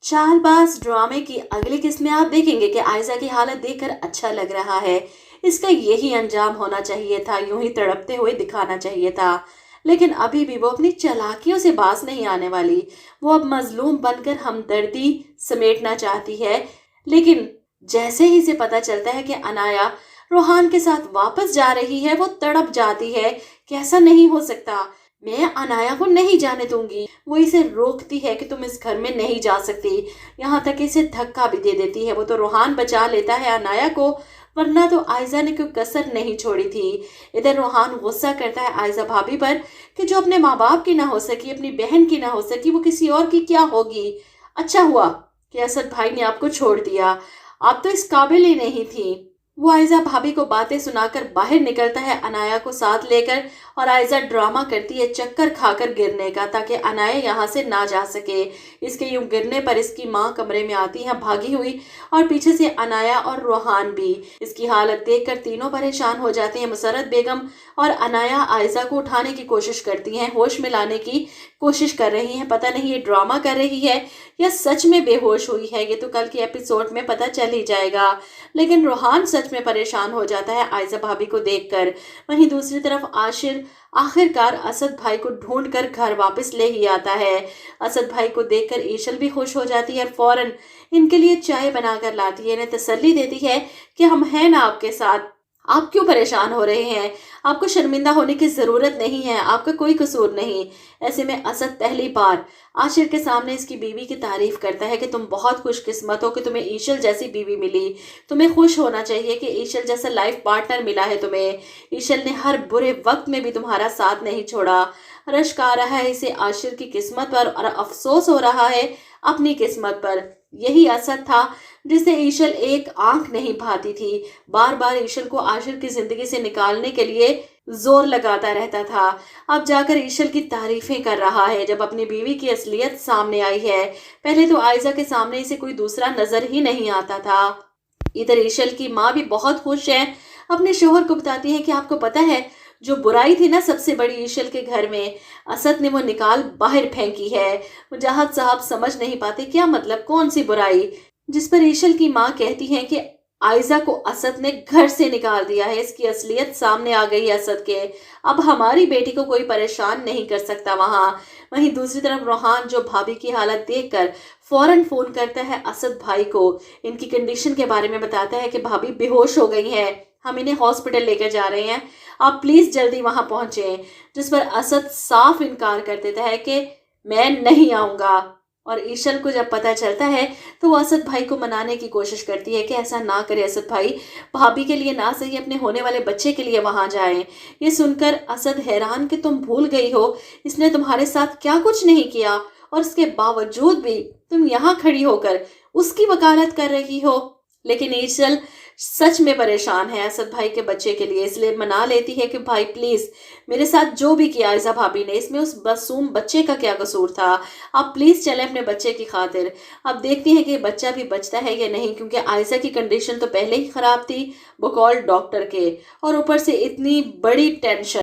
चालबाज ड्रामे की अगली किस्त में आप देखेंगे कि आयजा की हालत देखकर अच्छा लग रहा है। इसका यही अंजाम होना चाहिए था, यूं ही तड़पते हुए दिखाना चाहिए था। लेकिन अभी भी वो अपनी चालाकियों से बाज नहीं आने वाली। वो अब मजलूम बनकर हमदर्दी समेटना चाहती है। लेकिन जैसे ही से पता चलता है कि अनाया रोहान के साथ वापस जा रही है, वो तड़प जाती है कि ऐसा नहीं हो सकता, मैं अनाया को नहीं जाने दूंगी। वो इसे रोकती है कि तुम इस घर में नहीं जा सकती, यहाँ तक इसे धक्का भी दे देती है। वो तो रोहान बचा लेता है अनाया को, वरना तो आयजा ने कोई कसर नहीं छोड़ी थी। इधर रोहान गुस्सा करता है आयजा भाभी पर कि जो अपने माँ बाप की ना हो सकी, अपनी बहन की ना हो सकी, वो किसी और की क्या होगी। अच्छा हुआ कि असद भाई ने आपको छोड़ दिया, आप तो इस काबिल ही नहीं थी। वो आयजा भाभी को बातें सुनाकर बाहर निकलता है अनाया को साथ लेकर, और आयजा ड्रामा करती है चक्कर खाकर गिरने का, ताकि अनाया यहाँ से ना जा सके। इसके यूं गिरने पर इसकी माँ कमरे में आती है भागी हुई, और पीछे से अनाया और रोहान भी। इसकी हालत देखकर तीनों परेशान हो जाते हैं। मुसर्रत बेगम और अनाया आयजा को उठाने की कोशिश करती हैं, होश में लाने की कोशिश कर रही हैं। पता नहीं ये ड्रामा कर रही है या सच में बेहोश हुई है, ये तो कल के एपिसोड में पता चल ही जाएगा। लेकिन रोहान सच में परेशान हो जाता है आयजा भाभी को देखकर। वहीं दूसरी तरफ आशिर आखिरकार असद भाई को ढूंढ कर घर वापस ले ही आता है। असद भाई को देखकर ईशल भी खुश हो जाती है और फौरन इनके लिए चाय बनाकर लाती है, इन्हें तसल्ली देती है कि हम हैं ना आपके साथ, आप क्यों परेशान हो रहे हैं, आपको शर्मिंदा होने की जरूरत नहीं है, आपका कोई कसूर नहीं। ऐसे में असद पहली बार आशिर के सामने इसकी बीवी की तारीफ करता है कि तुम बहुत खुशकिस्मत हो कि तुम्हें ईशल जैसी बीवी मिली, तुम्हें खुश होना चाहिए कि ईशल जैसा लाइफ पार्टनर मिला है तुम्हें। ईशल ने हर बुरे वक्त में भी तुम्हारा साथ नहीं छोड़ा। रश्क आ रहा है इसे आशिर की किस्मत पर, और अफसोस हो रहा है अपनी किस्मत पर। यही असद था जिसे ईशल एक आंख नहीं भाती थी। बार बार ईशल को आशिर की जिंदगी से निकालने के लिए जोर लगाता रहता था। अब जाकर ईशल की तारीफें कर रहा है जब अपनी बीवी की असलियत सामने आई है। पहले तो आयजा के सामने इसे कोई दूसरा नजर ही नहीं आता था। इधर ईशल की माँ भी बहुत खुश है, अपने शोहर को बताती है कि आपको पता है जो बुराई थी ना सबसे बड़ी ईशल के घर में, असद ने वो निकाल बाहर फेंकी है। मुजाहिद साहब समझ नहीं पाते क्या मतलब, कौन सी बुराई। जिस पर ईशल की माँ कहती है कि आयजा को असद ने घर से निकाल दिया है, इसकी असलियत सामने आ गई है असद के। अब हमारी बेटी को कोई परेशान नहीं कर सकता वहां। वहीं दूसरी तरफ रोहान जो भाभी की हालत देखकर फौरन फोन करता है असद भाई को, इनकी कंडीशन के बारे में बताता है कि भाभी बेहोश हो गई है, हम इन्हें हॉस्पिटल लेकर जा रहे हैं, आप प्लीज जल्दी वहां पहुंचे। जिस पर असद साफ इनकार कर देता है कि मैं नहीं आऊंगा। और ईशल को जब पता चलता है तो वो असद भाई को मनाने की कोशिश करती है कि ऐसा ना करे असद भाई, भाभी के लिए ना सही अपने होने वाले बच्चे के लिए वहां जाएं। ये सुनकर असद हैरान कि तुम भूल गई हो इसने तुम्हारे साथ क्या कुछ नहीं किया, और इसके बावजूद भी तुम यहाँ खड़ी होकर उसकी वकालत कर रही हो। लेकिन ईशल सच में परेशान है असद भाई के बच्चे के लिए, इसलिए मना लेती है कि भाई प्लीज, मेरे साथ जो भी किया आयजा भाभी ने, इसमें उस मासूम बच्चे का क्या कसूर था, आप प्लीज चले अपने बच्चे की खातिर। अब देखती हैं कि बच्चा भी बचता है या नहीं, क्योंकि आयजा की कंडीशन तो पहले ही खराब थी बकौल डॉक्टर के, और ऊपर से इतनी बड़ी टेंशन।